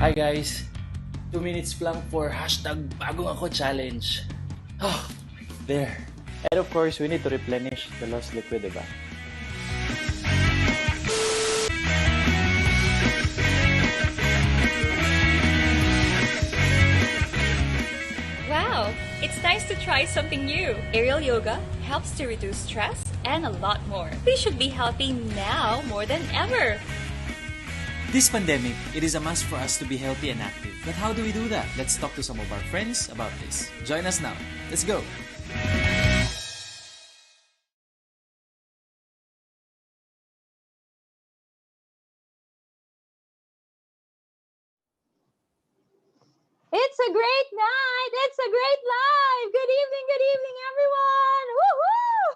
Hi guys, 2 minutes lang for hashtag Bagong Ako Challenge. Oh, there. And of course, we need to replenish the lost liquid, diba? Wow, it's nice to try something new. Aerial yoga helps to reduce stress and a lot more. We should be healthy now more than ever. This pandemic, it is a must for us to be healthy and active. But how do we do that? Let's talk to some of our friends about this. Join us now. Let's go. It's a great night. It's a great live. Good evening, everyone. Woohoo!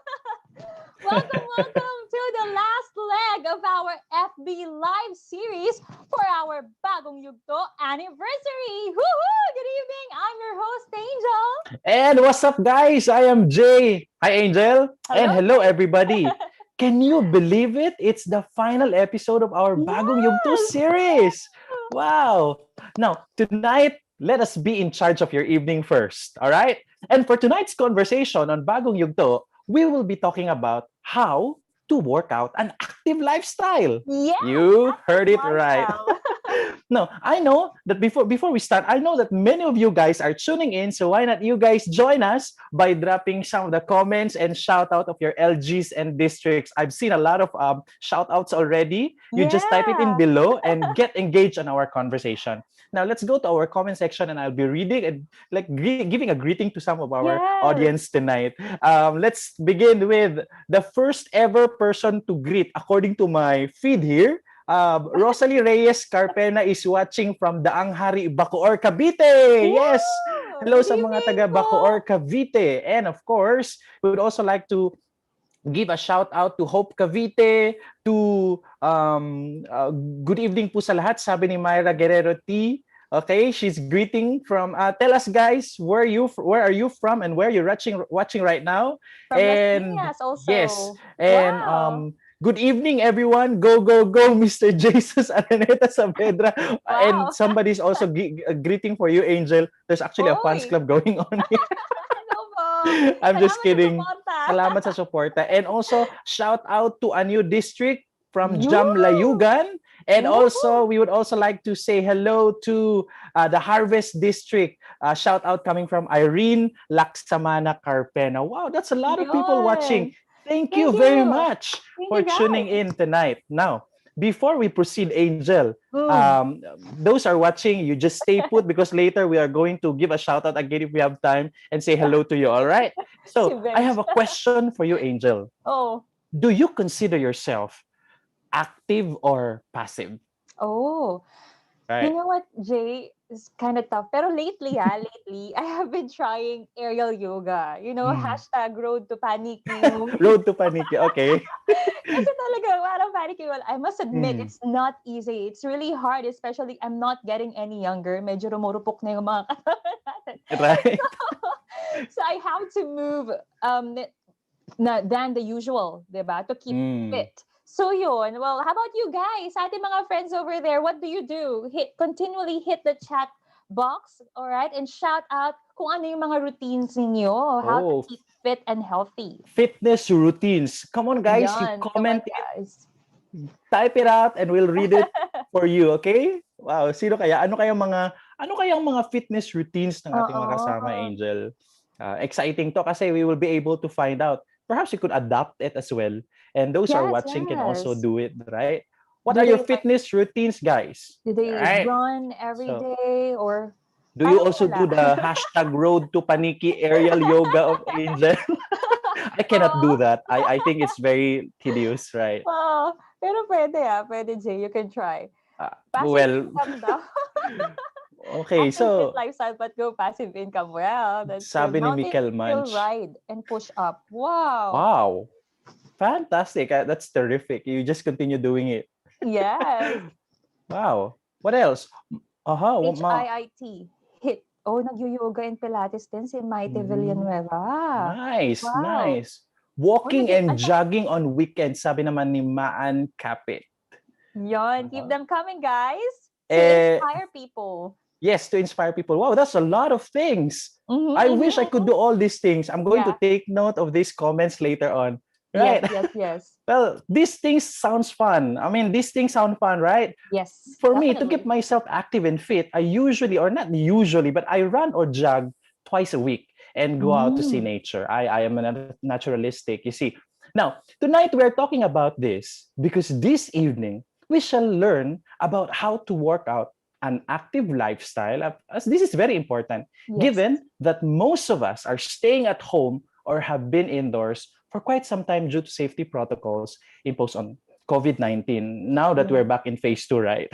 welcome to the last leg of our FB live series for our Bagong Yugto anniversary. Woohoo! Good evening. I'm your host, Angel. And what's up guys? I am Jay. Hi Angel. Hello. And hello everybody. Can you believe it? It's the final episode of our Bagong Yugto Series. Wow. Now, tonight, let us be in charge of your evening first. All right? And for tonight's conversation on Bagong Yugto, we will be talking about how to work out an active lifestyle. Yes, You heard it right. lifestyle. No, I know that before we start, I know that many of you guys are tuning in. So why not you guys join us by dropping some of the comments and shout out of your LGs and districts. I've seen a lot of shout outs already. You just type it in Yeah. below and get engaged on our conversation. Now let's go to our comment section and I'll be reading and giving a greeting to some of our Yes. audience tonight. Let's begin with the first ever person to greet according to my feed here. Rosalie Reyes Carpena is watching from Daang Hari, Bacoor, Cavite. Yes. Woo! Hello Good sa mga evening taga po. Bacoor, Cavite. And of course, we would also like to give a shout out to Hope Cavite, to good evening po sa lahat, sabi ni Myra Guerrero T. Okay, she's greeting from tell us guys where are you from and where you're watching right now. From Las And Piñas also. yes, and Wow. good evening everyone. Go go go Mr. Jesus Araneta Saavedra. And Wow. somebody's also greeting for you Angel. There's actually a fans Oy. club going on here. Ano po? I'm just Salamat sa kidding. suporta. Salamat sa suporta. And also, shout out to a new district from Yoo! Jam Layugan. And also, Woohoo! we would also like to say hello to the Harvest District. Shout out coming from Irene Laksamana Carpena. Wow, that's a lot of people watching. Yun. Thank you Thank very you. much Thank for you, tuning guys. in tonight. Now, before we proceed, Angel, Mm. those are watching, you just stay put because later we are going to give a shout out again if we have time and say hello to you. All right. Si So I Benj. have a question for you, Angel. Oh. Do you consider yourself active or passive? Oh. You Right. know what, Jay? It's kind of tough. Pero lately, I have been trying aerial yoga. You know, Mm. hashtag road to panicky. Road to panic. Okay. Kasi talaga, parang panicky. Well, I must admit, Mm. it's not easy. It's really hard, especially I'm not getting any younger. Medyo rumurupok na yung mga katawan natin. Right. So I have to move than the usual, diba? To keep Mm. fit. So yun, well, how about you guys? Sa ating mga friends over there, what do you do? Continually hit the chat box, all right? And shout out kung ano yung mga routines ninyo, how to Oh, keep fit and healthy. fitness routines. Come on, guys. You Yan, come on, comment it, guys. type it out, and we'll read it for you. Okay? Wow. Sino kaya? Ano kayang mga fitness routines ng ating mga kasama, Oo. Angel? Exciting to kasi we will be able to find out. Perhaps you could adopt it as well. And those are Yes, watching can also yes. do it, right? What Do are your they like, fitness routines, guys? do they Right. run every So, day or do you parang also do wala? the hashtag road to paniki aerial yoga of Angel? I cannot do Oo. that. I think it's very tedious, right? Oo. Pero pwede, Jay. You can try. Passive Well, income daw. okay. Active fit So, lifestyle but go passive income. Well, that's true. sabi ni Mountain Mikel hill Manch, ride and push up. Wow. wow, fantastic. That's terrific. You just continue doing it. Yes. Wow. What else? Aha, HIIT. HIT. Oh, nag-yoga and Pilates din si Maite Villanueva. nice, Wow. nice. Walking Oh, and jogging on weekends, sabi naman ni Maan Kapit. Yon. Keep them coming, guys. To Eh, inspire people. yes, to inspire people. Wow, that's a lot of things. Mm-hmm, I mm-hmm, wish I could mm-hmm. do all these things. I'm going to Yeah. take note of these comments later on. Yes, Right. yes, yes. Well, these things sounds fun. I mean, these things sound fun, right? Yes, For me, to keep definitely. myself active and fit, I usually, or not usually, but I run or jog twice a week and go out to see Mm. nature. I am a naturalistic, you see. Now, tonight we're talking about this because this evening we shall learn about how to work out an active lifestyle, as this is very important, Yes. given that most of us are staying at home or have been indoors for quite some time due to safety protocols imposed on COVID-19. Now that we're Yes. back in phase two, right?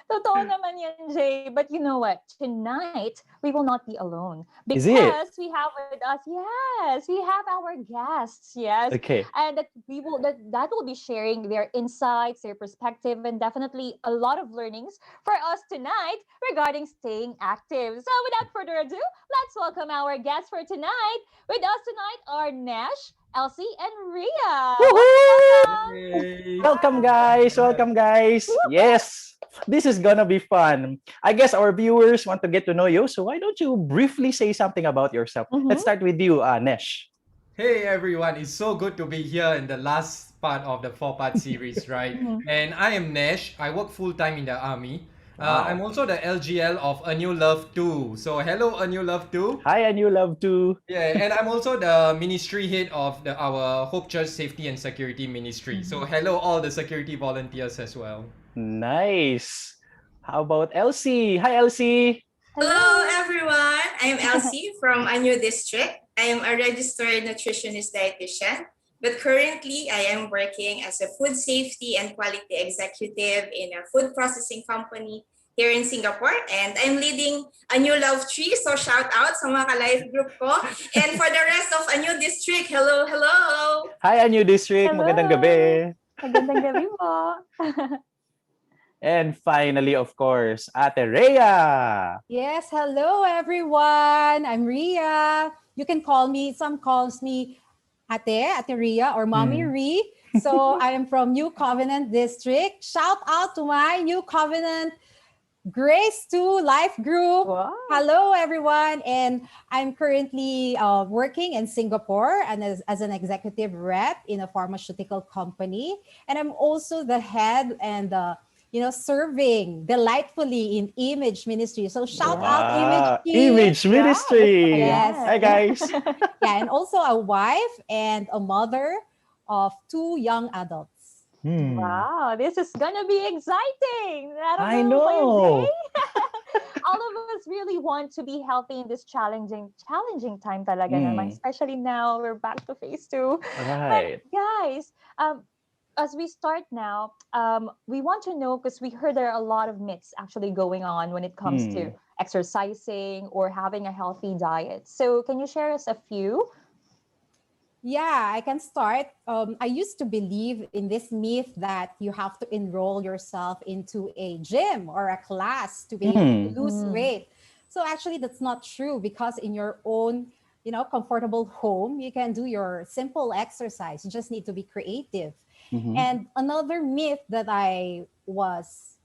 Totoo naman yan, Jay. But you know what? Tonight, we will not be alone Is it? because we have with us, yes, we have our guests, yes, Okay. and that will be sharing their insights, their perspective, and definitely a lot of learnings for us tonight regarding staying active. So, without further ado, let's welcome our guests for tonight. With us tonight are Nash, Elsie, and Ria. Welcome, Woohoo! welcome. Hey. Welcome, guys. Welcome, guys. Yes, this is gonna be fun. I guess our viewers want to get to know you, so why don't you briefly say something about yourself? Let's Mm-hmm. start with you, Nesh. Hey everyone, it's so good to be here in the last part of the four-part series, right? Mm-hmm. And I am Nesh. I work full-time in the army. I'm Wow. also the LGL of A New Love 2. So hello A New Love 2. Hi, and you love to. Yeah, and I'm also the ministry head of our Hope Church Safety and Security Ministry. So Mm-hmm. hello all the security volunteers as well. Nice. How about Elsie? Hi, Elsie. Hello, Hello. everyone. I'm Elsie from a new district. I am a registered nutritionist dietitian, but currently I am working as a food safety and quality executive in a food processing company here in Singapore. And I'm leading a new love tree. So shout out sa mga ka-life group ko. And for the rest of a new district, hello, hello. Hi, New District. Magandang Hello. gabi. Magandang gabi po. And finally, of course, Ate Rhea. Yes, hello everyone. I'm Ria. You can call me, some calls me Ate Ria or Mommy Hmm. Ri. So I am from New Covenant District. Shout out to my New Covenant Grace 2 Life Group. Wow. Hello everyone. And I'm currently working in Singapore and as an executive rep in a pharmaceutical company. And I'm also the head and serving delightfully in Image Ministry. So shout out Image Wow. team. Image Yeah, that's Ministry. Yes. Hi, guys. Yeah, and also a wife and a mother of 2 young adults. Wow, this is gonna be exciting. I don't I know for you, Jay. know. All of us really want to be healthy in this challenging time talaga naman. Mm, Especially now we're back to phase two. But right. guys, as we start now, we want to know because we heard there are a lot of myths actually going on when it comes to Mm. exercising or having a healthy diet. So can you share us a few? Yeah, I can start. I used to believe in this myth that you have to enroll yourself into a gym or a class to be able to Mm. lose Mm. weight. So actually, that's not true because in your own, comfortable home, you can do your simple exercise. You just need to be creative. Mhm. And another myth that I was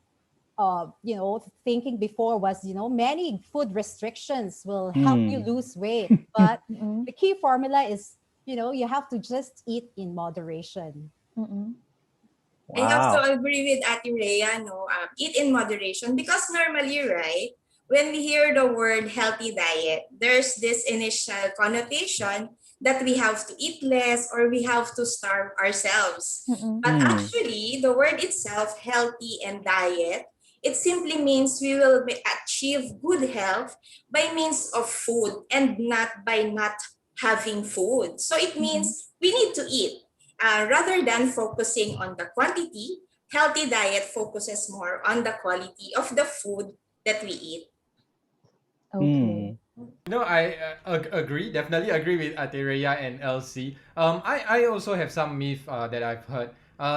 thinking before was, many food restrictions will help you Mm. lose weight. But Mm-mm. the key formula is, you have to just eat in moderation. Mm-mm. I have to Wow. agree with Ate Rhea, no, eat in moderation because normally, right, when we hear the word healthy diet, there's this initial connotation that we have to eat less or we have to starve ourselves. Mm-mm. But Mm. actually, the word itself, healthy and diet, it simply means we will achieve good health by means of food and not by not having food. So it Mm-mm. means we need to eat. Rather than focusing on the quantity, healthy diet focuses more on the quality of the food that we eat. Okay. Mm. No, I agree. Definitely agree with Atereya and LC. I also have some myth that I've heard.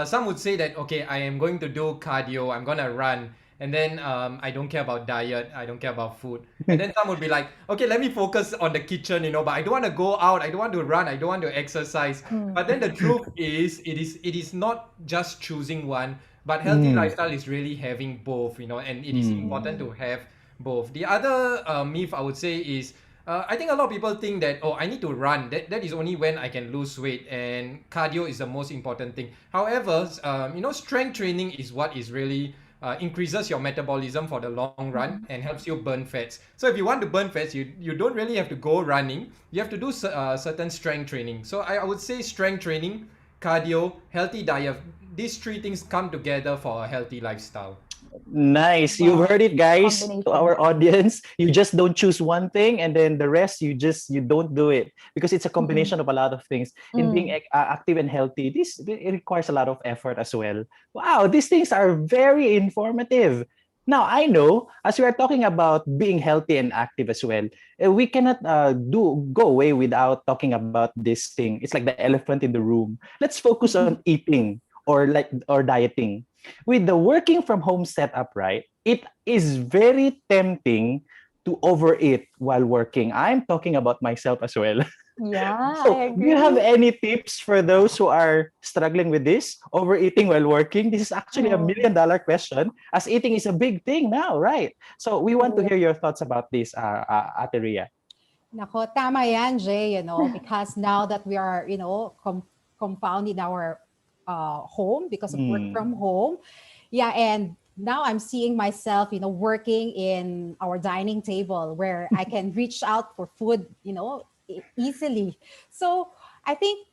Some would say that okay, I am going to do cardio. I'm gonna run, and then I don't care about diet. I don't care about food. And then some would be like, okay, let me focus on the kitchen, but I don't want to go out. I don't want to run. I don't want to exercise. Mm. But then the truth is, it is not just choosing one, But healthy lifestyle is really having both, and it is important to have both. The other myth I would say is, I think a lot of people think that, oh, I need to run. That is only when I can lose weight, and cardio is the most important thing. However, strength training is what is really increases your metabolism for the long run and helps you burn fats. So if you want to burn fats, you don't really have to go running. You have to do certain strength training. So I would say strength training, cardio, healthy diet. These three things come together for a healthy lifestyle. Nice. You've Wow. heard it, guys. To Combination. our audience, you just don't choose one thing, and then the rest you don't do it, because it's a Mm-mm. combination of a lot of things. In being Mm. active and healthy, this it requires a lot of effort as well. Wow, these things are very informative. Now I know, as we are talking about being healthy and active as well, we cannot do go away without talking about this thing. It's like the elephant in the room. Let's focus on eating, or dieting. With the working from home setup, right? It is very tempting to overeat while working. I'm talking about myself as well. Yeah, I So, do you have agree. any tips for those who are struggling with this, overeating while working? This is actually a Mm. million-dollar question, as eating is a big thing now, right? So, we want to Correct. hear your thoughts about this, Ate Rhea. Nako, tama yan, Jay, because now that we are, compound in our home because of work Hmm. from home. Yeah, and now I'm seeing myself, working in our dining table where I can reach out for food, easily. So I think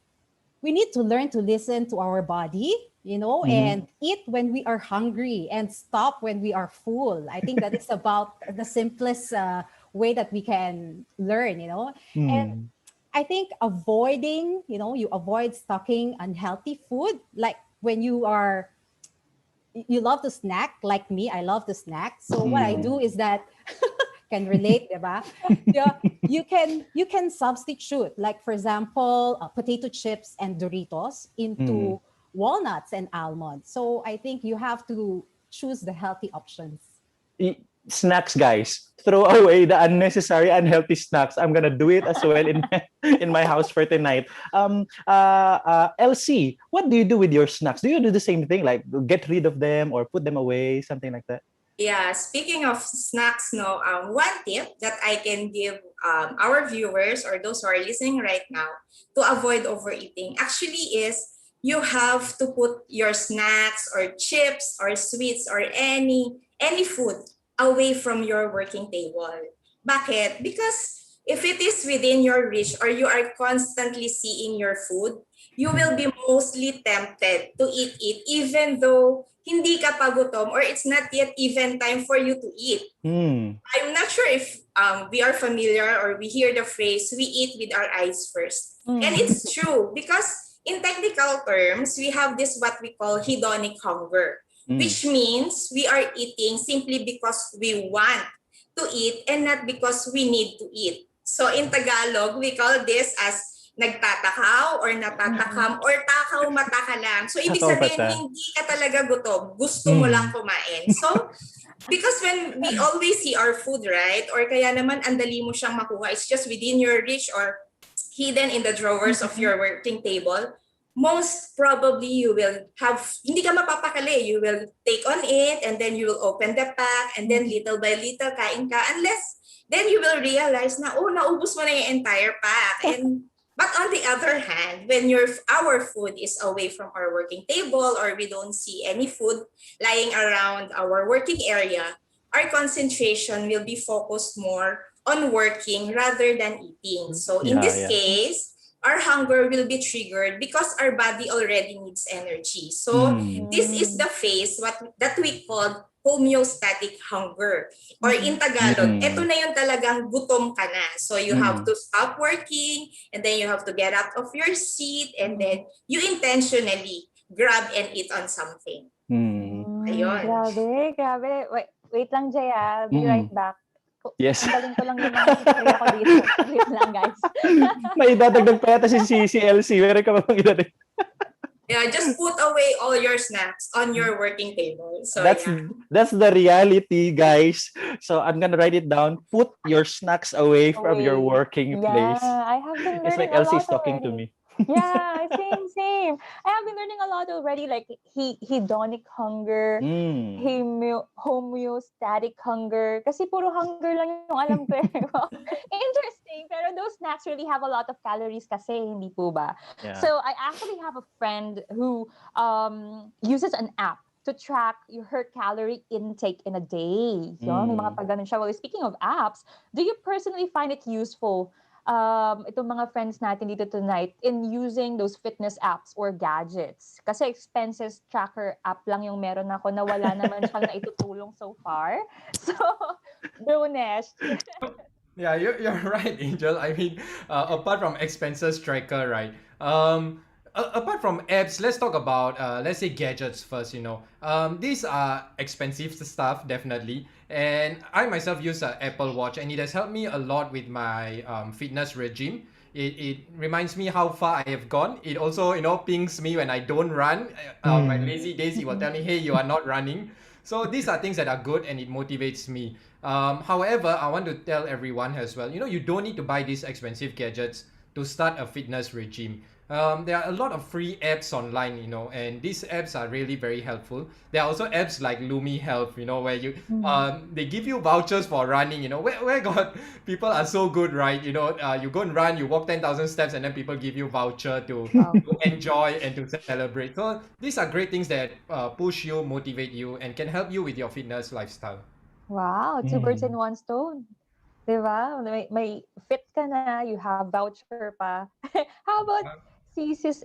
we need to learn to listen to our body, Mhm. and eat when we are hungry and stop when we are full. I think that is about the simplest way that we can learn. And Hmm. I think you avoid stocking unhealthy food. Like when you love to snack, like me, I love to snack. So what I Hmm. do is that can relate, diba? Yeah, you can substitute, like for example, potato chips and Doritos Hmm. into walnuts and almonds. So I think you have to choose the healthy options. Snacks, guys. Throw away the unnecessary, unhealthy snacks. I'm gonna do it as well in in my house for tonight. LC, what do you do with your snacks? Do you do the same thing, like get rid of them or put them away, something like that? Yeah, speaking of snacks, no, one tip that I can give our viewers or those who are listening right now to avoid overeating actually is you have to put your snacks or chips or sweets or any food away from your working table. Bakit? Because if it is within your reach or you are constantly seeing your food, you will be mostly tempted to eat it even though hindi ka pa gutom or it's not yet even time for you to eat. Hmm. I'm not sure if we are familiar or we hear the phrase, we eat with our eyes first. And Mm. it's true because in technical terms, we have this what we call hedonic hunger, Hmm. which means we are eating simply because we want to eat and not because we need to eat. So in Tagalog, we call this as nagtatakaw or Mm-mm. natatakam or takaw mata ka lang. So ibig Takaw sabihin, mata. hindi ka talaga gutom. Gusto mo lang Hmm. kumain. So because when we always see our food, right? Or kaya naman andali mo siyang makuha, it's just within your reach or hidden in the drawers of Mm-mm. your working table, most probably you will have, hindi ka mapapakali, you will take on it and then you will open the pack and then Mm-mm. little by little kain ka unless then you will realize na, oh, naubos mo na yung entire pack. And but on the other hand, when our food is away from our working table or we don't see any food lying around our working area, our concentration will be focused more on working rather than eating. So in Yeah, this yeah. case, our hunger will be triggered because our body already needs energy. So Hmm. this is Mm. the phase that we call homeostatic hunger. Or in Mm-mm. Tagalog, eto Hmm. na yung talagang gutom ka na. So you have Hmm. to stop working and then you have to get out of your seat and Mm. then you intentionally grab and eat on something. Hmm. Ayun. Grabe, grabe. Wait, wait lang, Jay, ah. I'll be right Hmm. back. Yes. Tanggalin ko lang yung mga history ko dito. Wait lang, guys. May dadagdag pa yata si LC. Meron ka ba bang idadagdag? Yeah, just put away all your snacks on your working table. So That's yeah. that's the reality, guys. So I'm gonna write it down. Put your snacks away from your Away. working Yeah, place. I have been It's like learning a Elsie lot is talking to already. me. Yeah, same, same. I have been learning a lot already, like hedonic hunger, Mm. homeostatic hunger. Kasi puro hunger lang yung alam ko eh. Wow. Interesting. Pero those snacks really have a lot of calories kasi, hindi po ba? Yeah. So I actually have a friend who uses an app to track her calorie intake in a day. Yun, may mga Mm. pag ganun siya. Well, speaking of apps, do you personally find it useful, itong mga friends natin dito tonight, in using those fitness apps or gadgets? Kasi expenses tracker app lang yung meron ako na wala naman siyang naitutulong so far. So, Brunesh. Yeah, you're right, Angel. I mean, apart from expenses tracker, right? Apart from apps, let's talk about let's say gadgets first. These are expensive stuff definitely, and I myself use an Apple Watch, and it has helped me a lot with my fitness regime. It reminds me how far I have gone. It also pings me when I don't run. On my Mm. lazy days, it will tell me, "Hey, you are not running." So these are things that are good, and it motivates me. However, I want to tell everyone as well, you don't need to buy these expensive gadgets to start a fitness regime. There are a lot of free apps online, and these apps are really very helpful. There are also apps like Lumi Health, where they give you vouchers for running. Where got people are so good, right? You go and run, you walk 10,000 steps, and then people give you voucher to Wow. enjoy and to celebrate. So these are great things that push you, motivate you, and can help you with your fitness lifestyle. Wow, two birds in Mm. one stone. 'Di ba? May fit ka na, you have voucher pa. How about Sis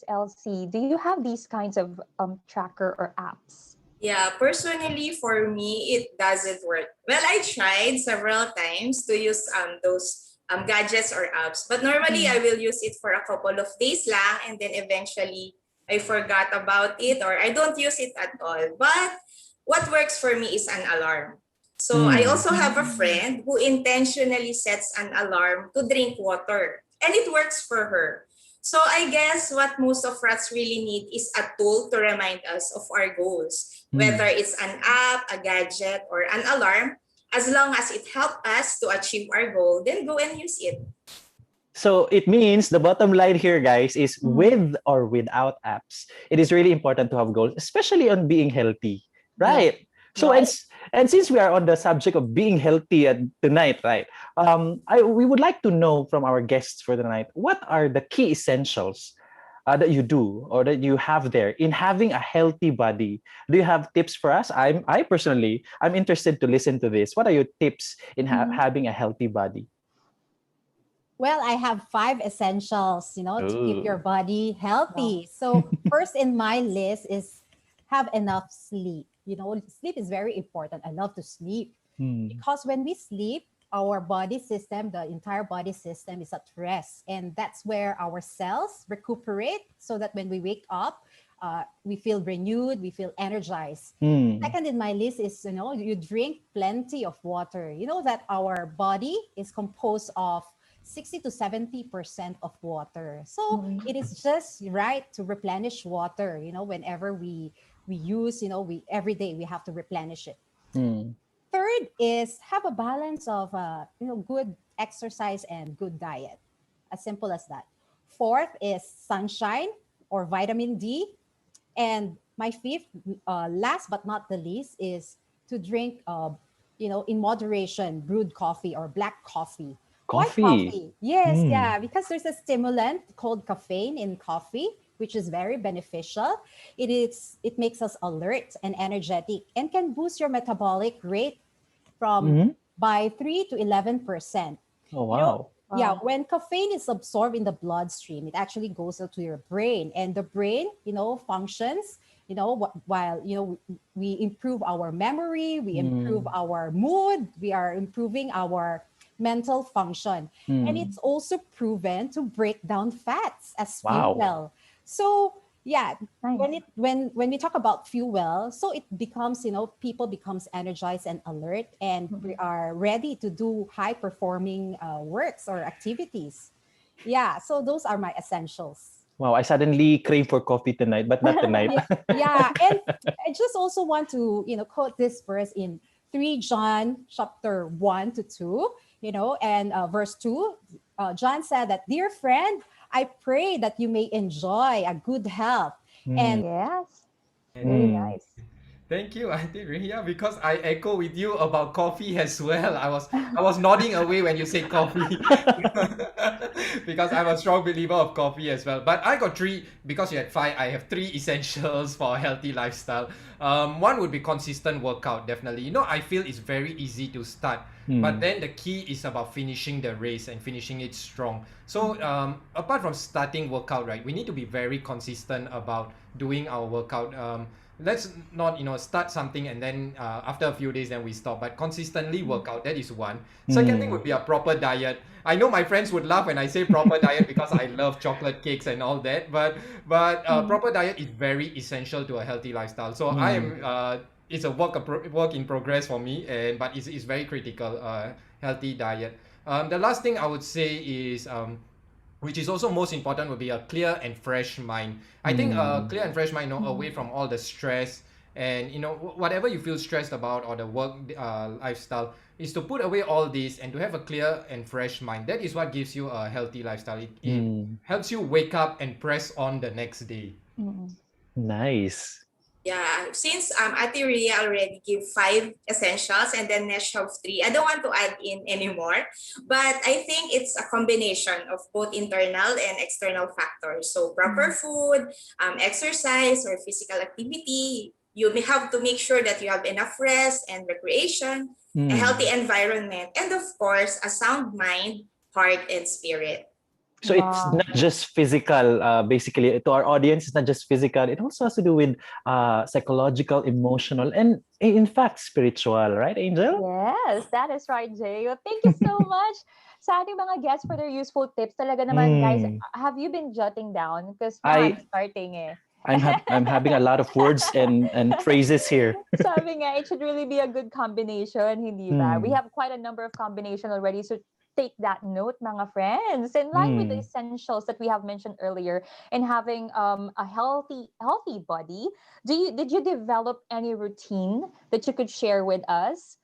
LC? Do you have these kinds of tracker or apps? Yeah, personally for me, it doesn't work. Well, I tried several times to use those gadgets or apps, but normally I Mm. will use it for a couple of days lang, and then eventually I forgot about it or I don't use it at all. But what works for me is an alarm. So I Mm. also have a Mm. friend who intentionally sets an alarm to drink water, and it works for her. So I guess what most of us really need is a tool to remind us of our goals, whether Mm. it's an app, a gadget, or an alarm. As long as it helps us to achieve our goal, then go and use it. So it means the bottom line here, guys, is Mm. with or without apps, it is really important to have goals, especially on being healthy, Yeah. right? So Right? and since we are on the subject of being healthy tonight, right? We would like to know from our guests for the night, what are the key essentials that you do or that you have there in having a healthy body? Do you have tips for us? I personally, I'm interested to listen to this. What are your tips in Mhm. having a healthy body? Well, I have five essentials, to keep your Ooh. body Wow. healthy. So, first in my list is have enough sleep. Sleep is very important. I love to sleep Hmm. because when we sleep, our body system, the entire body system is at rest. And that's where our cells recuperate so that when we wake up, we feel renewed, we feel energized. Hmm. Second in my list is, you drink plenty of water. You know that our body is composed of 60 to 70% of water. So Mm. it is just right to replenish water, whenever we use, we every day we have to replenish it. Hmm. Third is have a balance of good exercise and good diet. As simple as that. Fourth is sunshine or vitamin D. And my fifth, last but not the least, is to drink, in moderation, brewed coffee or black coffee. Why Coffee. coffee? Yes, Hmm. yeah, because there's a stimulant called caffeine in coffee, which is very beneficial. It makes us alert and energetic and can boost your metabolic rate from Hmm. by 3 to 11%. Oh, You know, wow. yeah, Wow. when caffeine is absorbed in the bloodstream, it actually goes into your brain, and the brain, functions, while, we improve our memory, we improve Hmm. our mood, we are improving our mental function. And Hmm. it's also proven to break down fats as Wow. fuel. So, yeah, Nice. when we talk about fuel, so it becomes, people becomes energized and alert, and we Mm. are ready to do high performing works or activities. Yeah, so those are my essentials. Wow. I suddenly crave for coffee tonight, but not tonight. Yeah, yeah, and I just also want to, quote this verse in 3 John chapter 1 to 2, and verse 2. John said that, dear friend, I pray that you may enjoy a good health. And Yes. Very And Mm. nice. thank you, Auntie Ria, because I echo with you about coffee as well. I was nodding away when you said coffee because I'm a strong believer of coffee as well. But I got three because you had five. I have three essentials for a healthy lifestyle. One would be consistent workout, definitely. I feel it's very easy to start, but Mm. then the key is about finishing the race and finishing it strong. So apart from starting workout, right, we need to be very consistent about doing our workout. Let's not start something and then after a few days then we stop, but consistently work out. That is one. Second thing Mm. would be a proper diet. I know my friends would laugh when I say proper diet because I love chocolate cakes and all that, but proper diet is very essential to a healthy lifestyle. So I Mm. am it's a work in progress for me, and but it's very critical. Healthy diet. The last thing I would say is which is also most important, would be a clear and fresh mind. I think a Mm. clear and fresh mind, away from all the stress and whatever you feel stressed about, or the work lifestyle, is to put away all this and to have a clear and fresh mind. That is what gives you a healthy lifestyle. It Mm. helps you wake up and press on the next day. Mm-mm. Nice. Yeah, since Ate Rhea already gave five essentials and then Nesh have three, I don't want to add in anymore. But I think it's a combination of both internal and external factors. So proper food, exercise or physical activity. You may have to make sure that you have enough rest and recreation, a healthy Mm. environment, and of course, a sound mind, heart, and spirit. So it's Wow. not just physical. Basically, to our audience, it's not just physical. It also has to do with psychological, emotional, and in fact, spiritual. Right, Angel? Yes, that is right, Jay. Well, thank you so much sa ating mga guests for their useful tips. Talaga naman, guys, Mm. have you been jotting down? Because now I'm I starting eh. I'm having a lot of words and phrases here. Sabi nga, it should really be a good combination, hindi ba? We Mm. have quite a number of combination already, so take that note, mga friends. In line with the Mm. essentials that we have mentioned earlier, in having a healthy body, did you develop any routine that you could share with us,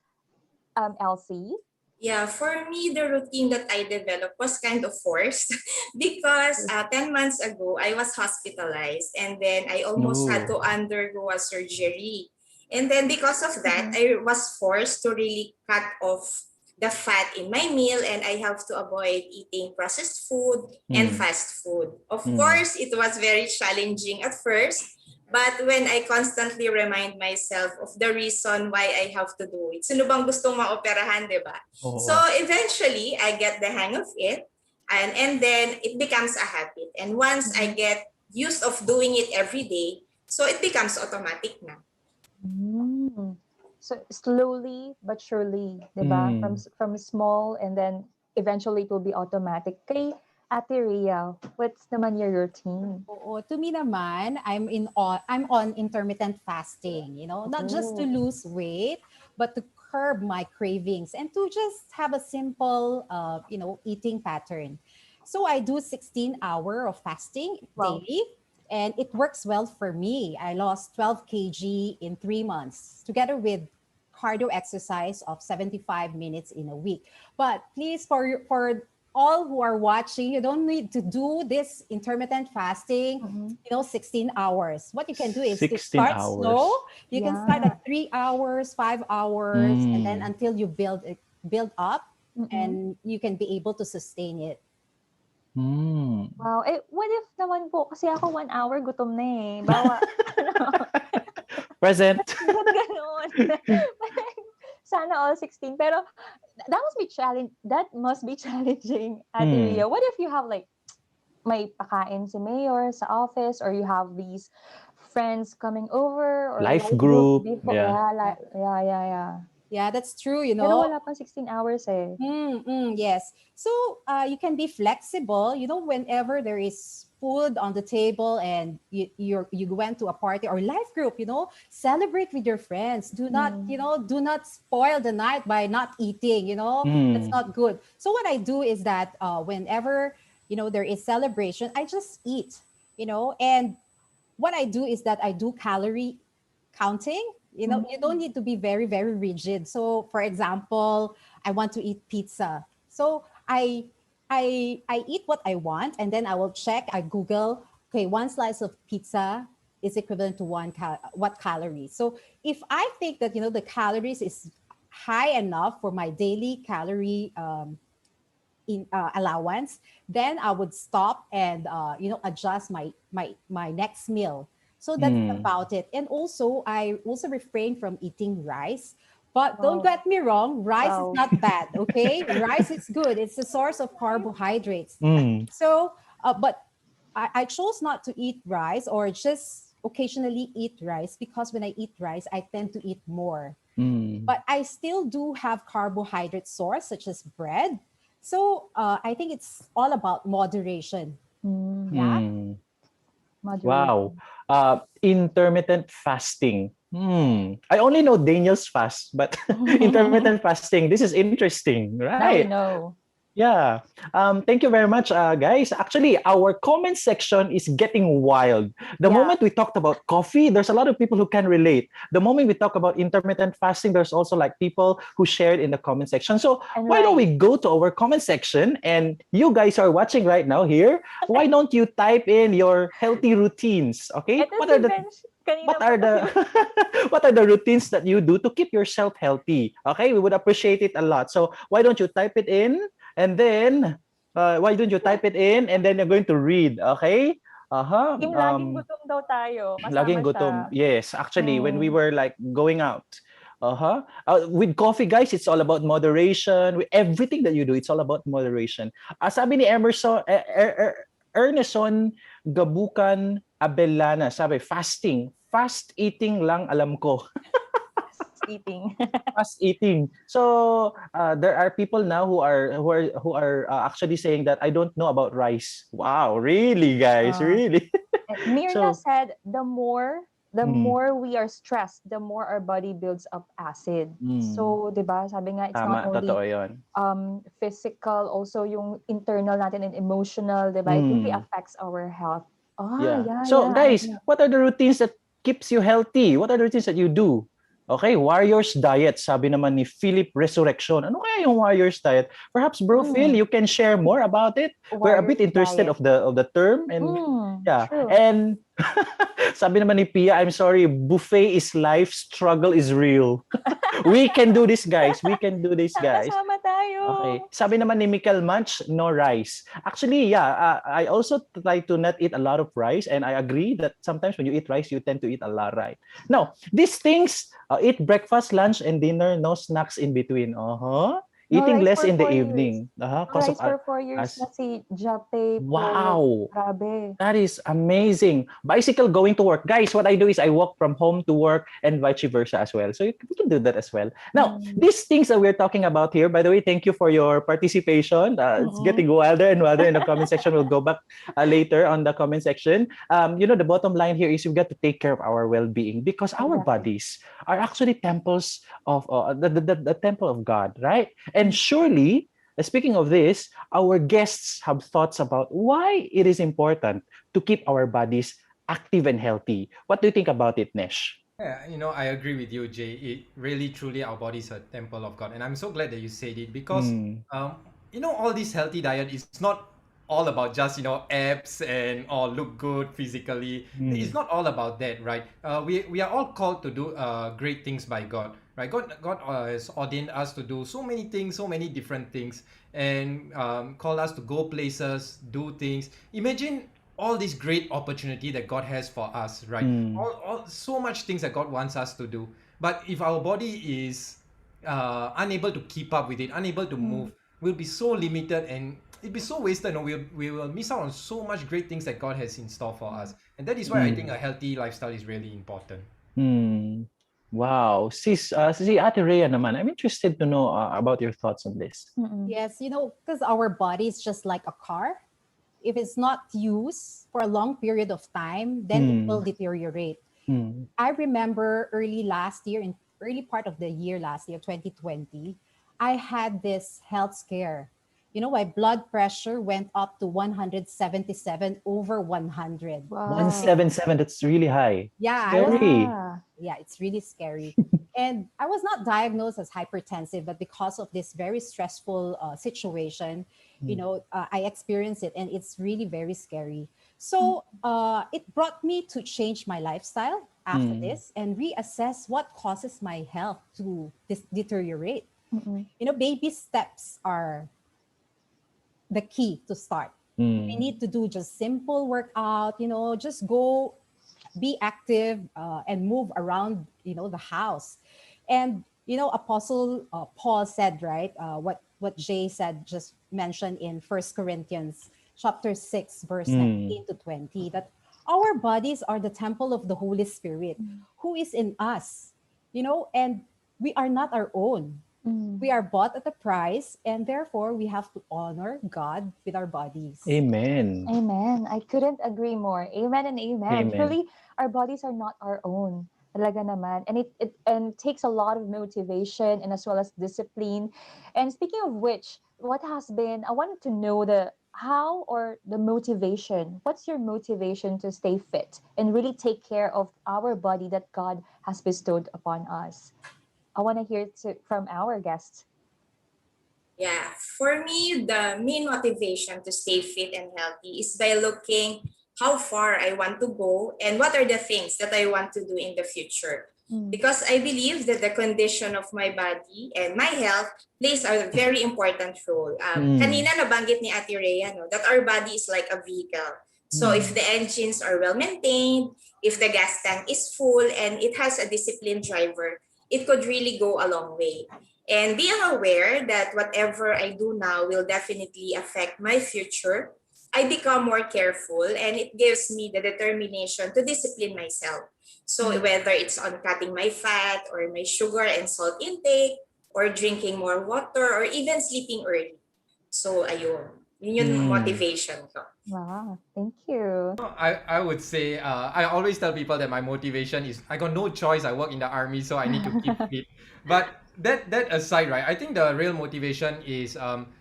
Elsie? Yeah, for me, the routine that I developed was kind of forced because 10 months ago, I was hospitalized and then I almost had to Oh. undergo a surgery. And then because of that, Mhm. I was forced to really cut off the fat in my meal and I have to avoid eating processed food and Mm. fast food. Of Mm. course, it was very challenging at first, but when I constantly remind myself of the reason why I have to do it, sino bang gustong maoperahan, di ba? So Oh. eventually, I get the hang of it, and then it becomes a habit. And once I Mhm. get used of doing it every day, so it becomes automatic na. Mm. So slowly but surely, 'di ba? Mm. From small and then eventually it will be automatic. Kay Ate Rhea, what's naman your routine? Oo, to me naman, I'm on intermittent fasting, not just to Oh. lose weight, but to curb my cravings and to just have a simple eating pattern. So I do 16 hour of fasting Wow. daily and it works well for me. I lost 12 kg in 3 months together with cardio exercise of 75 minutes in a week. But please, for all who are watching, you don't need to do this intermittent fasting, Mhm. 16 hours. What you can do is to 16 start slow. hours. You can start Yeah. at 3 hours, 5 hours, and then Mm. until you build up Mm-mm. and you can be able to sustain it. Mm. Wow. Eh, what if naman po, kasi ako 1 hour gutom na eh. Bawa, ano, Present. ba't gano'n? Sana all 16. Pero that must be challenging, Ate Mm. Rhea. What if you have like may pakain si Mayor sa office or you have these friends coming over or Life life group group. before? Yeah. Yeah, yeah. Yeah, that's true, Pero wala pang 16 hours eh. Yes. So you can be flexible, whenever there is food on the table and you went to a party or life group, celebrate with your friends. Mm. Do not spoil the night by not eating, that's Mm. not good. So what I do is that whenever, there is celebration, I just eat, and what I do is that I do calorie counting. You don't Mm. need to be very, very rigid. So, for example, I want to eat pizza. So, I I eat what I want, and then I will check. I Google. Okay, one slice of pizza is equivalent to what calories. So if I think that the calories is high enough for my daily calorie in allowance, then I would stop and adjust my next meal. So that's Mm. about it. And also, I also refrain from eating rice. But don't Wow. get me wrong, rice is Wow. not bad. Okay, rice is good. It's a source of carbohydrates. Mm. So, but I chose not to eat rice or just occasionally eat rice because when I eat rice, I tend to eat more, Mm. but I still do have carbohydrate source such as bread. So I think it's all about moderation. Mm, Yeah. Mm. Wow. moderation. Intermittent fasting. I only know Daniel's fast, but intermittent fasting. This is interesting, Now right? we know. Yeah. Thank you very much, guys. Actually, our comment section is getting wild. The Yeah. moment we talked about coffee, there's a lot of people who can relate. The moment we talk about intermittent fasting, there's also like people who shared in the comment section. So And why don't rice. we go to our comment section? And you guys are watching right now here. Why don't you type in your healthy routines? Okay, Ito si Bench. Kanina what pa are to si the what are the routines that you do to keep yourself healthy? Okay, we would appreciate it a lot. So why don't you type it in, and then why don't you type it in, and then you're going to read? Okay. Uh-huh. Kim, laging gutom daw tayo. Laging Kasama gutom. siya. Yes, actually, when we Hmm. were like going out, with coffee, guys, it's all about moderation. With everything that you do, it's all about moderation. Sabi ni Erneson Gabukan Abellana, sabi, fasting. Fast eating lang alam ko. Fast eating. Fast eating. So there are people now who are actually saying that I don't know about rice. Wow, really, guys, Uh, really. Mirna So, said the mm, more we are stressed, the more our body builds up acid. mm, So, 'di ba? Sabi nga it's not tama, only totoo 'yon. physical, also yung internal natin and emotional, 'di ba? It really Mm, affects our health. Ah, yeah. yeah, So, yeah, I guys, know. what are the routines that keeps you healthy? What are the routines that you do? Okay, Warriors Diet, sabi naman ni Philip Resurrection. Ano kaya yung Warriors Diet? Perhaps, Bro Phil, Mm, you can share more about it. We're a bit warrior's interested diet. of the term, and yeah. True. And sabi naman ni Pia, I'm sorry, buffet is life, struggle is real. We can do this, guys. We can do this, guys. Sama-sama tayo. Okay. Sabi naman ni Mikel Munch, no rice. Actually, yeah, I also try to not eat a lot of rice, and I agree that sometimes when you eat rice, you tend to eat a lot, right? Now, these things, eat breakfast, lunch, and dinner, no snacks in between. Uh-huh. No Eating rice less for in the 4 years. evening. Uh-huh. No Cause of rice for 4 years as na si Jape Poet. wow. Grabe. That is amazing. Bicycle going to work. Guys, what I do is I walk from home to work and vice versa as well. So we can do that as well. Now, Mm. these things that we're talking about here, by the way, thank you for your participation. It's Mm-mm. getting wilder and wilder in the comment section. We'll go back later on the comment section. The bottom line here is we've got to take care of our well-being because our Exactly. bodies are actually temples of the temple of God, right? And Mm. surely, speaking of this, our guests have thoughts about why it is important to keep our bodies active and healthy. What do you think about it, Nesh? Yeah, I agree with you, Jay. It really, truly, our body is a temple of God, and I'm so glad that you said it because, Mm, all this healthy diet is not all about just abs and or look good physically. It's mm, not all about that, right? We are all called to do great things by God, right? God has ordained us to do so many things, so many different things, and call us to go places, do things. Imagine all this great opportunity that God has for us, right? mm, All so much things that God wants us to do. But if our body is unable to keep up with it, unable to Mm. move, we'll be so limited and it'd be so wasted. No, we will miss out on so much great things that God has in store for us. And that is why I think mm, a healthy lifestyle is really important. mm. Wow. Si Ate Rhea naman, I'm interested to know about your thoughts on this. Mm-mm. Yes, because our body is just like a car. If it's not used for a long period of time, then it will Mm, deteriorate. mm, I remember in early part of the year last year, 2020, I had this health scare. My blood pressure went up to 177 over 100. That's Wow. 177, that's really high. yeah, I was Scary. Yeah. yeah, it's really scary. And I was not diagnosed as hypertensive, but because of this very stressful situation, I experienced it, and it's really very scary. So it brought me to change my lifestyle after Mm. this and reassess what causes my health to deteriorate. Mm-mm. Baby steps are the key to start. We Mm. need to do just simple workout, just go be active and move around, the house. And, Apostle Paul said, right, what Jay said, just mentioned in First Corinthians chapter 6, verse Mm. 19 to 20, that our bodies are the temple of the Holy Spirit who is in us, and we are not our own. We Mm. are bought at a price, and therefore we have to honor God with our bodies. Amen. Amen. I couldn't agree more. Amen and amen. Amen. Truly, our bodies are not our own. Talaga naman. And it takes a lot of motivation and as well as discipline. And speaking of which, what has been, I wanted to know the how or the motivation. What's your motivation to stay fit and really take care of our body that God has bestowed upon us? I want to hear from our guests. Yeah, for me, the main motivation to stay fit and healthy is by looking how far I want to go and what are the things that I want to do in the future. Mm. Because I believe that the condition of my body and my health plays a very important role. Mm. Kanina nabanggit ni Ate Rhea, no, that our body is like a vehicle. So if Mm. the engines are well maintained, if the gas tank is full, and it has a disciplined driver, it could really go a long way. And being aware that whatever I do now will definitely affect my future, I become more careful, and it gives me the determination to discipline myself. So Mm. whether it's on cutting my fat or my sugar and salt intake, or drinking more water, or even sleeping early. So ayun, yun yung Mm. motivation ko. Wow. Thank you. I would say I always tell people that my motivation is I got no choice. I work in the army, so I need to keep fit. But that aside, right? I think the real motivation is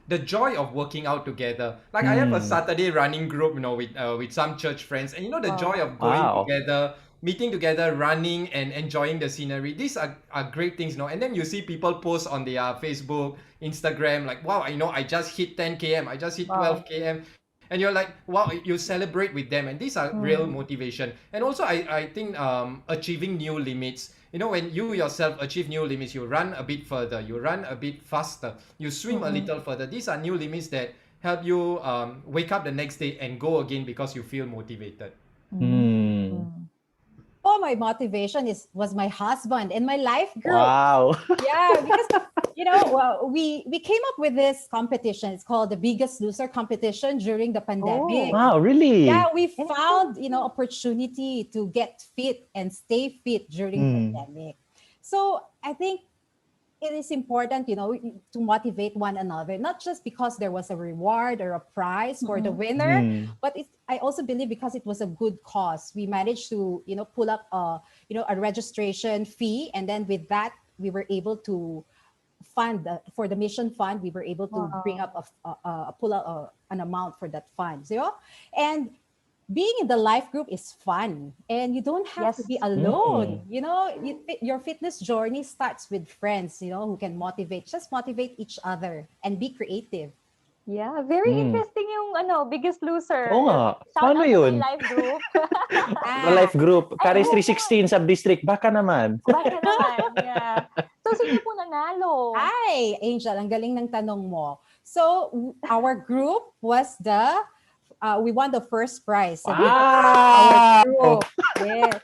the joy of working out together. Like I have a Mm. Saturday running group, with some church friends, and the joy Wow. of going Wow. together, meeting together, running and enjoying the scenery. These are great things, And then you see people post on their Facebook, Instagram, like wow, I just hit 10 km, I just hit Wow. 12 km, and you're like wow, you celebrate with them, and these are real Mm. motivation. And also I think achieving new limits, when you yourself achieve new limits, you run a bit further, you run a bit faster, you swim a Mm-mm. little further. These are new limits that help you wake up the next day and go again because you feel motivated. Mm. Mm. Oh, my motivation was my husband and my life group. Wow. Yeah, because well, we came up with this competition. It's called the Biggest Loser competition during the pandemic. Oh, Wow, Yeah, really? we found, interesting. opportunity to get fit and stay fit during Mm. pandemic. So I think it is important, to motivate one another, not just because there was a reward or a prize for the Mm-mm. winner, Mm. but I also believe because it was a good cause. We managed to, pull up a registration fee, and then with that, we were able to fund for the mission fund. We were able to bring Wow. up pull out an amount for that fund. So, and being in the life group is fun, and you don't have to Yes. be alone. Mm. Your fitness journey starts with friends, who can motivate each other and be creative. Yeah, very Mm. interesting yung Biggest Oo Loser. nga. Shout Paano out to my yun? live group. Ah, Life group. Ay, Caris oo nga. 316 sub-district. Baka naman. Baka naman, yeah. So, sino po nanalo? Hi, Angel. Ang galing ng tanong mo. So, our group was we won the first prize. So, we were proud of our Wow! group. Yes.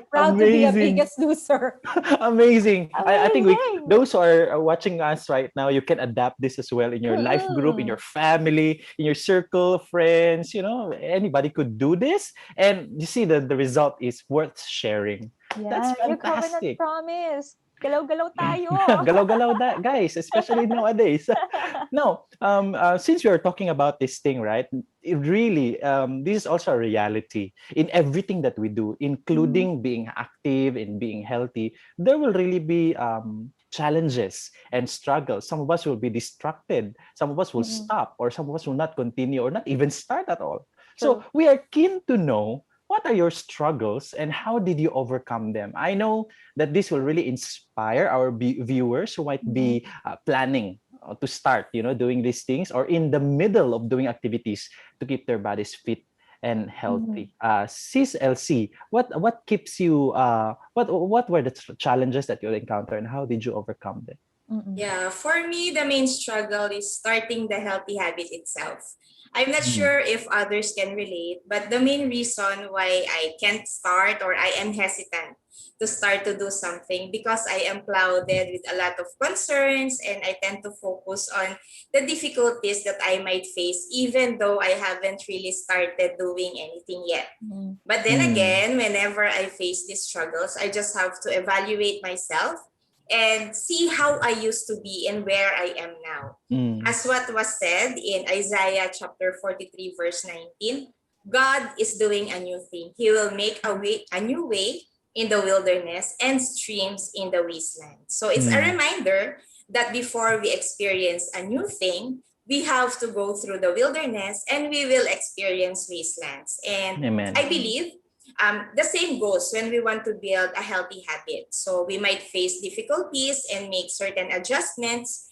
Proud to be a Amazing. biggest loser. Amazing. I think Amazing! those who are watching us right now, you can adapt this as well in your life group, in Mm-mm. your family, in your circle of friends. Anybody could do this. And you see that the result is worth sharing. That's Yeah, new covenant fantastic. promise. Galaw-galaw tayo. Galaw-galaw guys, especially nowadays. Now, since we are talking about this thing, right? It really, this is also a reality in everything that we do, Mhm. including being active and being healthy. There will really be challenges and struggles. Some of us will be distracted. Some of us will Mm-mm. stop, or some of us will not continue, or not even start at all. So True. we are keen to know what are your struggles and how did you overcome them? I know that this will really inspire our viewers who might Mhm. be planning to start, doing these things or in the middle of doing activities to keep their bodies fit and Mhm. healthy. Sis LC, what keeps you? What were the challenges that you encountered, and how did you overcome them? Mm-mm. Yeah, for me, the main struggle is starting the healthy habit itself. I'm not Mm, sure if others can relate, but the main reason why I can't start or I am hesitant to start to do something because I am clouded with a lot of concerns and I tend to focus on the difficulties that I might face, even though I haven't really started doing anything yet. Mhm. But then mm, again, whenever I face these struggles, I just have to evaluate myself and see how I used to be and where I am now. mm, As what was said in Isaiah chapter 43, verse 19, God is doing a new thing. He will make a new way in the wilderness and streams in the wasteland. So it's a mm. reminder that before we experience a new thing, we have to go through the wilderness and we will experience wastelands. And I Amen. believe the same goes when we want to build a healthy habit. So we might face difficulties and make certain adjustments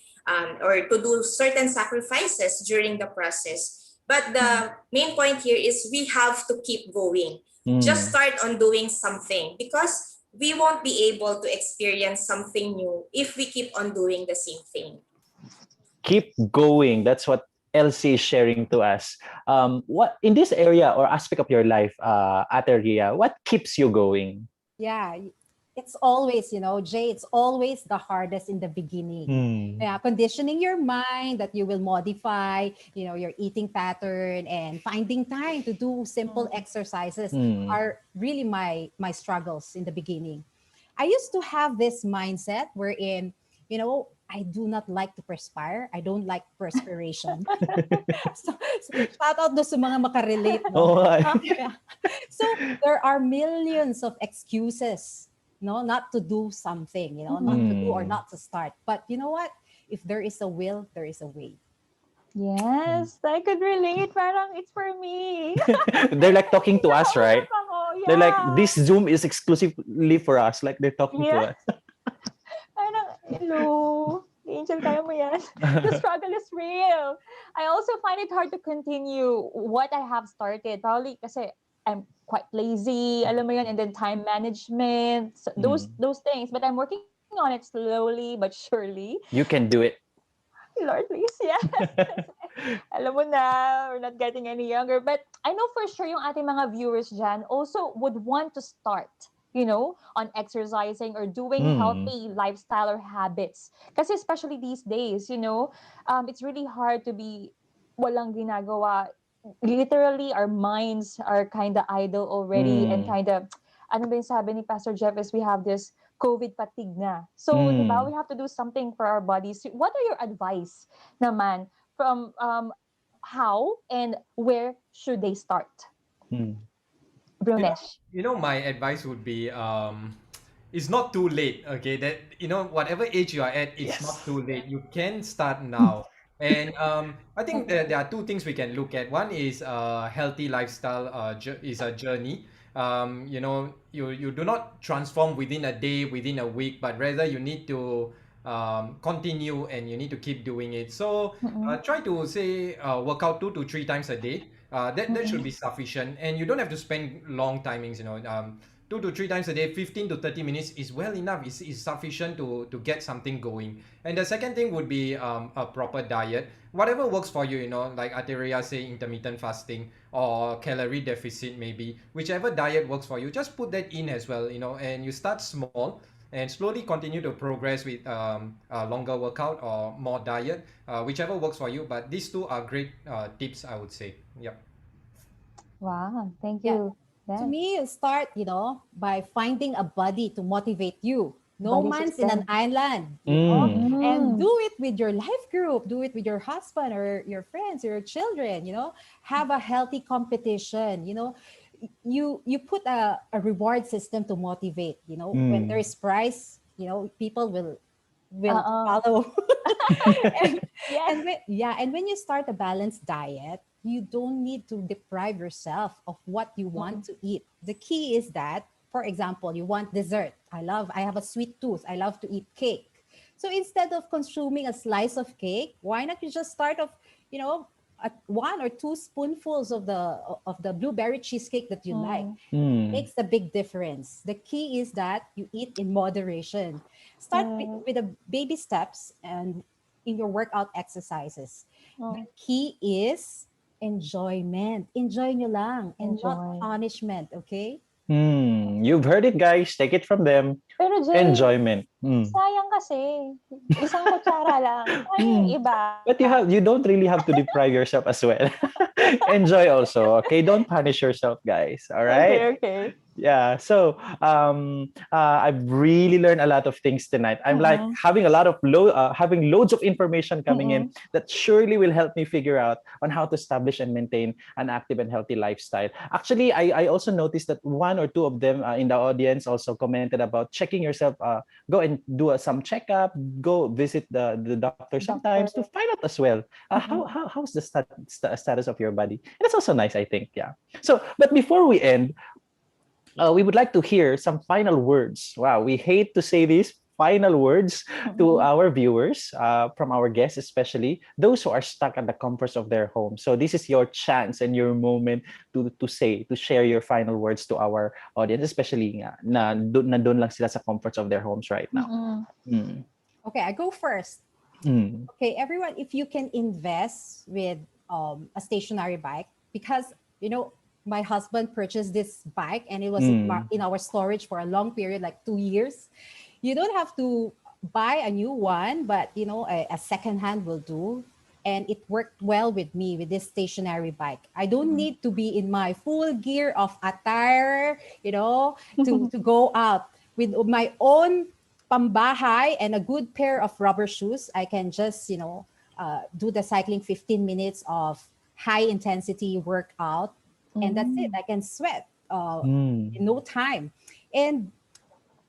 or to do certain sacrifices during the process. But Mhm. the main point here is we have to keep going. Just Mm. start on doing something because we won't be able to experience something new if we keep on doing the same thing. Keep going. That's what Elsie is sharing to us. What in this area or aspect of your life, Ateria, what keeps you going? Yeah, it's always, Jay, it's always the hardest in the beginning. Mm, Yeah, conditioning your mind that you will modify, your eating pattern and finding time to do simple Mhm. exercises mm, are really my struggles in the beginning. I used to have this mindset wherein, I do not like to perspire. I don't like perspiration. So shout out do sa mga makarelate, no? oh, I- Yeah. So there are millions of excuses, not to do something, not to do or mm, not to start. But you know what? If there is a will, there is a way. mm. Yes, I could relate. Parang it's for me. They're like talking to us, right? Nausap ako. They're like, Yeah. this Zoom is exclusively for us. Like they're talking to Yeah. us. Parang, hello. Angel, kaya mo yan. The struggle is real. I also find it hard to continue what I have started. Probably kasi I'm quite lazy, alam mo yun, and then time management, so those Mm. those things. But I'm working on it slowly but surely. You can do it. Lord, please, yes. Alam mo na, we're not getting any younger. But I know for sure yung ating mga viewers dyan also would want to start, on exercising or doing Mm, healthy lifestyle or habits. Kasi especially these days, it's really hard to be walang ginagawa. Literally, our minds are kind of idle already and mm, kind of, ano ba yung sabi ni Pastor Jeff is we have this COVID fatigue na. So, di ba, we mm. have to do something for our bodies. What are your advice naman from how and where should they start? Mm. Brunesh. My advice would be it's not too late. Okay, that whatever age you are at, it's not Yes. too late. You can start now. And I think there are two things we can look at. One is healthy lifestyle is a journey. You do not transform within a day, within a week, but rather you need to continue and you need to keep doing it. So Mm-mm. try to say work out 2 to 3 times a day. That should be Mm-mm. sufficient, and you don't have to spend long timings. 2 to 3 times a day, 15 to 30 minutes is well enough. Is sufficient to get something going. And the second thing would be a proper diet. Whatever works for you, like Ateria say intermittent fasting or calorie deficit maybe. Whichever diet works for you, just put that in as well. And you start small and slowly continue to progress with a longer workout or more diet, whichever works for you. But these two are great tips, I would say. Yep. Wow, thank Yeah. you. To Yes. me, start, by finding a buddy to motivate you. No Body man's in an system. island, Mm, and Mm. do it with your life group, do it with your husband or your friends or your children, have a healthy competition, you put a reward system to motivate, when mm, there's prize, people will Uh-uh. follow. and Yes. and when, yeah, and when you start a balanced diet, you don't need to deprive yourself of what you want to eat. The key is that, for example, you want dessert. I have a sweet tooth. I love to eat cake. So instead of consuming a slice of cake, why not you just start off, you know, one or two spoonfuls of the blueberry cheesecake that you like. Mm. Makes a big difference. The key is that you eat in moderation. Start with the baby steps and in your workout exercises. The key is enjoyment. Enjoy nyo lang and not Enjoy. punishment, okay? You've heard it, guys. Take it from them. Pero Jay, Enjoyment. sayang kasi. Isang kutsara lang. Sayang yung Mm. iba. But you don't really have to deprive yourself as well. Enjoy also. Okay, don't punish yourself, guys. All right. Okay. Yeah. So I've really learned a lot of things tonight. I'm like having a lot of having loads of information coming in that surely will help me figure out on how to establish and maintain an active and healthy lifestyle. Actually, I also noticed that one or two of them in the audience also commented about checking yourself. Go and do some checkup. Go visit the doctor sometimes to find out as well. How's the status of your body? And it's also nice, I think. Yeah. So, but before we end, we would like to hear some final words. Wow, we hate to say these final words to our viewers, from our guests, especially those who are stuck at the comforts of their home. So this is your chance and your moment to share your final words to our audience, especially nga, na doon lang sila sa comforts of their homes right now. Mm. Okay, I go first. Mm. Okay, everyone, if you can invest with a stationary bike, because my husband purchased this bike and it was in our storage for a long period, like 2 years. You don't have to buy a new one, but a second hand will do. And it worked well with me with this stationary bike. I don't need to be in my full gear of attire, to go out with my own pambahay and a good pair of rubber shoes. I can just, do the cycling 15 minutes of high intensity workout. And that's it. I can sweat in no time. And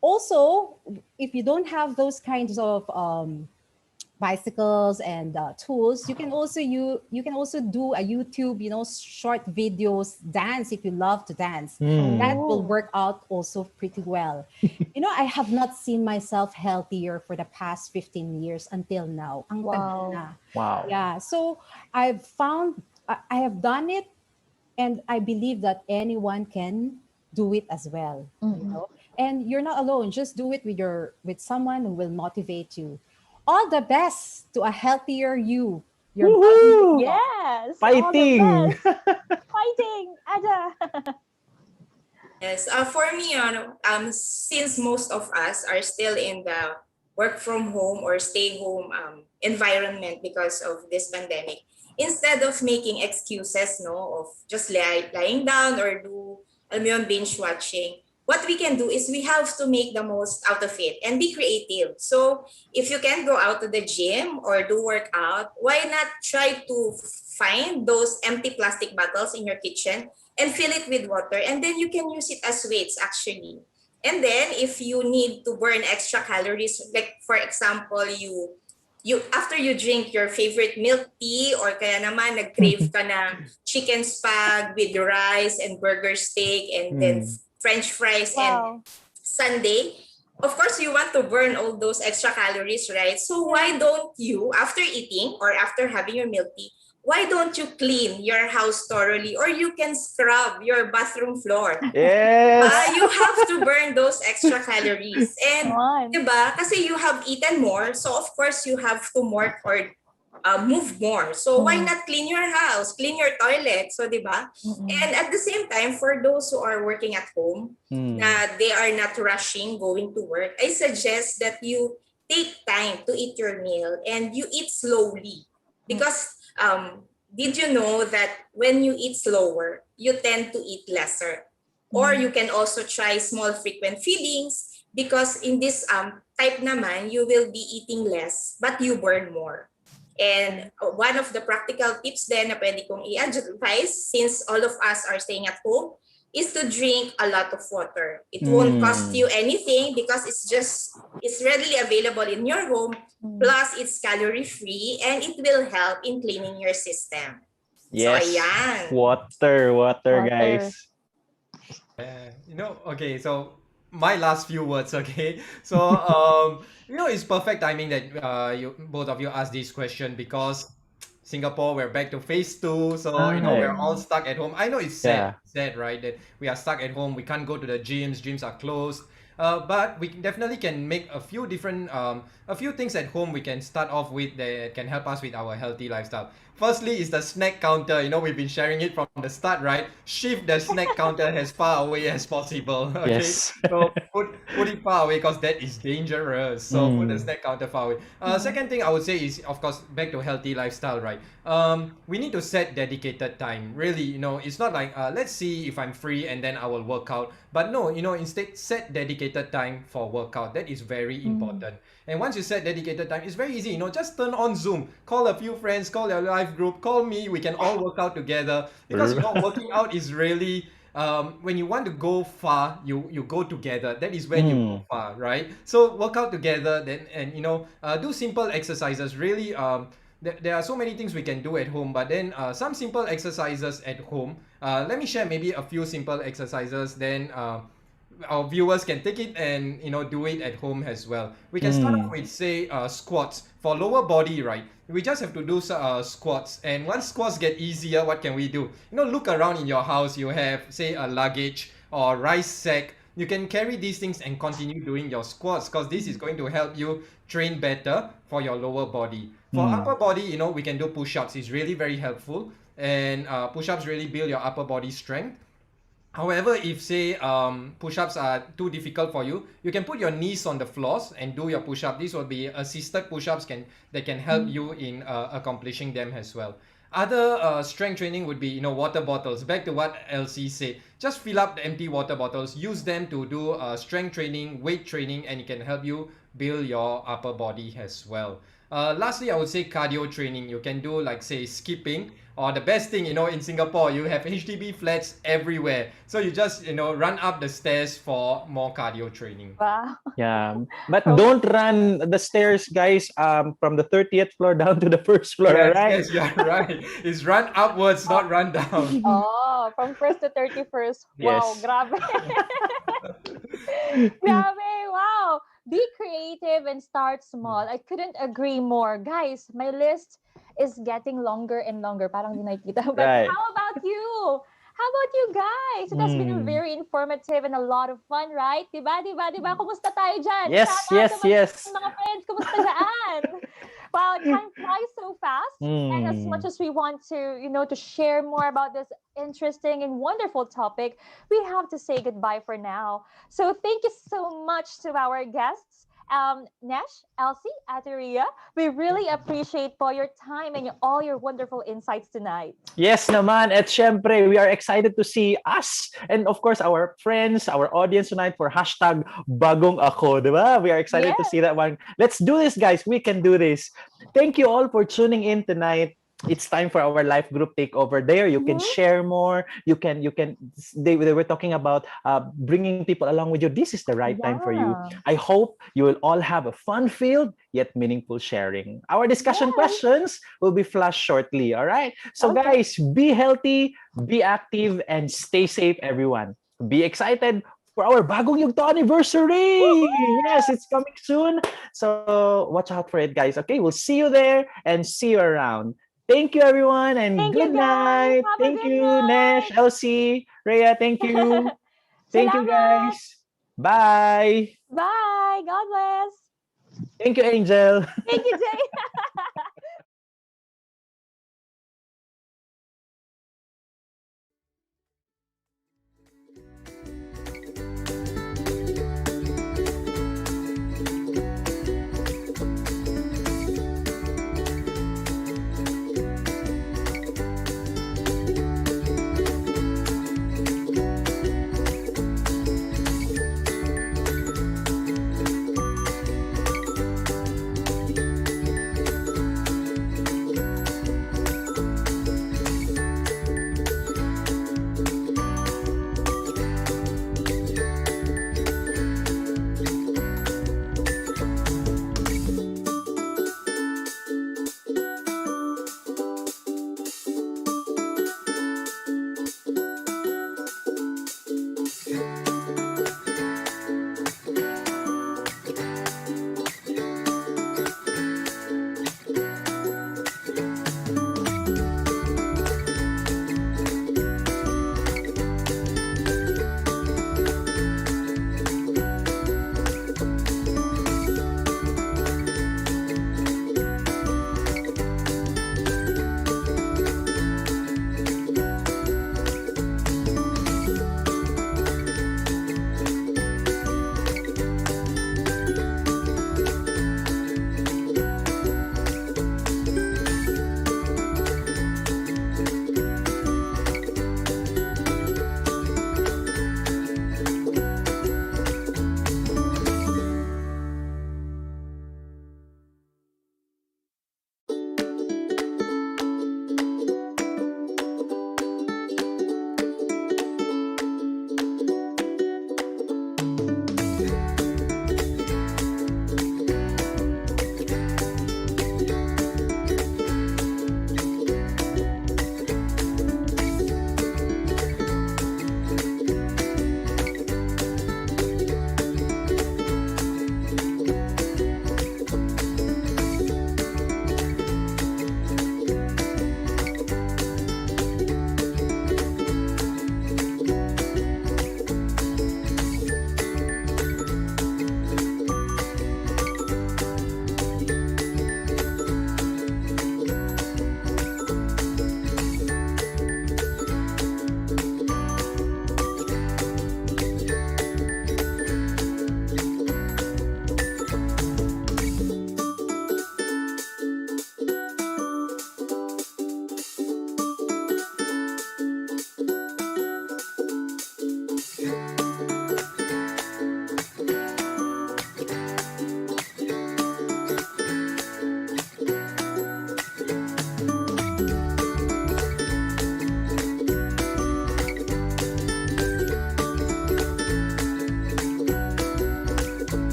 also, if you don't have those kinds of bicycles and tools, you can also do a YouTube, short videos, dance if you love to dance. That will work out also pretty well. I have not seen myself healthier for the past 15 years until now. Ang tagal na. Wow. Yeah. So I have done it, and I believe that anyone can do it as well. And you're not alone. Just do it with someone who will motivate you. All the best to a healthier you. Your Woohoo! Yes. Fighting. All the best. Fighting. Aja. Yes, for me, since most of us are still in the work from home or stay home environment because of this pandemic, instead of making excuses, no, of just lying down or do alam mo yun, binge watching, what we can do is we have to make the most out of it and be creative. So if you can go out to the gym or do workout, why not try to find those empty plastic bottles in your kitchen and fill it with water, and then you can use it as weights actually. And then if you need to burn extra calories, like for example, you after you drink your favorite milk tea or kaya naman nag-crave ka na chicken spag with rice and burger steak and then French fries and sundae, of course you want to burn all those extra calories, right? So why don't you, after eating or after having your milk tea, why don't you clean your house thoroughly, or you can scrub your bathroom floor? Yes. You have to burn those extra calories. And, diba, kasi you have eaten more, so of course you have to work or move more. So why not clean your house, clean your toilet? So, diba? And at the same time, for those who are working at home, na they are not rushing going to work, I suggest that you take time to eat your meal and you eat slowly. Because did you know that when you eat slower, you tend to eat lesser? Or you can also try small frequent feedings, because in this type naman, you will be eating less but you burn more. And one of the practical tips then na pwede kong i-advise, since all of us are staying at home, is to drink a lot of water. It won't cost you anything because it's readily available in your home. Plus, it's calorie free and it will help in cleaning your system. So Yes. ayan. Water, Water. guys. Okay, so my last few words, okay? So, it's perfect timing that you both of you asked this question because Singapore, we're back to phase two, so Right. we're all Mm. stuck at home. I know it's Yeah. sad, right? That we are stuck at home. We can't go to the gyms are closed. But we definitely can make a few things at home we can start off with that can help us with our healthy lifestyle. Firstly is the snack counter. We've been sharing it from the start, right? Shift the snack counter as far away as possible. Okay, Yes. so put it far away because that is dangerous. So put the Mm. snack counter far away. Mm. Second thing I would say is, of course, back to healthy lifestyle, right? We need to set dedicated time. Really, it's not like let's see if I'm free and then I will work out. But no, instead set dedicated time for workout. That is very Mm. important. And once you set dedicated time, it's very easy. Just turn on Zoom, call a few friends, call your live group, call me. We can all work out together because working out is really when you want to go far, you go together. That is when you go Mm. far, right? So work out together, then and do simple exercises. Really, there are so many things we can do at home, but then some simple exercises at home. Let me share maybe a few simple exercises. Then our viewers can take it and do it at home as well. We can start off Mm. with say squats for lower body, right? We just have to do squats, and once squats get easier, what can we do? Look around in your house. You have say a luggage or rice sack. You can carry these things and continue doing your squats because this is going to help you train better for your lower body. For Mm. upper body, we can do push-ups. It's really very helpful, and push-ups really build your upper body strength. However, if say push-ups are too difficult for you, you can put your knees on the floors and do your push-up. These will be assisted push-ups that can help you in accomplishing them as well. Other strength training would be water bottles. Back to what LC said, just fill up the empty water bottles. Use them to do strength training, weight training, and it can help you build your upper body as well. Lastly, I would say cardio training. You can do like say skipping, or the best thing in Singapore, you have HDB flats everywhere. So you just run up the stairs for more cardio training. Wow. Yeah. But From don't run the stairs, guys, from the 30th floor down to the first floor, all Yes, right? yes, you're right. It's run upwards, not run down. oh, from first to 31st. Wow, Yes. grabe. Grabe, wow. Be creative and start small. I couldn't agree more. Guys, my list is getting longer and longer. Parang di nakikita. But Right. how about you? How about you guys? It has been a Mm. very informative and a lot of fun, right? Diba, diba, diba? Kumusta tayo dyan? Shout Yes, out yes, naman sa yes. ating mga friends. Kumusta dyan? Wow, time flies so fast. And as much Mm. as we want to, to share more about this interesting and wonderful topic, we have to say goodbye for now. So thank you so much to our guests, Nesh, Elsie, Ateria. We really appreciate po your time and all your wonderful insights tonight. Yes naman. At syempre, we are excited to see us and of course our friends, our audience tonight for hashtag Bagong Ako, di ba? We are excited to Yes. see that one. Let's do this, guys. We can do this. Thank you all for tuning in tonight. It's time for our live group takeover. There, you can Mhm. share more. You can. They were talking about bringing people along with you. This is the right time for you. Yeah. I hope you will all have a fun-filled yet meaningful sharing. Our discussion Yes. questions will be flashed shortly. All right. So, Okay. guys, be healthy, be active, and stay safe, everyone. Be excited for our Bagong Yugto anniversary. Yes, it's coming soon. So, watch out for it, guys. Okay, we'll see you there and see you around. Thank you, everyone, and Thank you, good guys. night. Have a Thank good you, Nesh, night. Elsie, Rhea. Thank you. Thank you, Salamat. guys. Bye. Bye. God bless. Thank you, Angel. Thank you, Jay.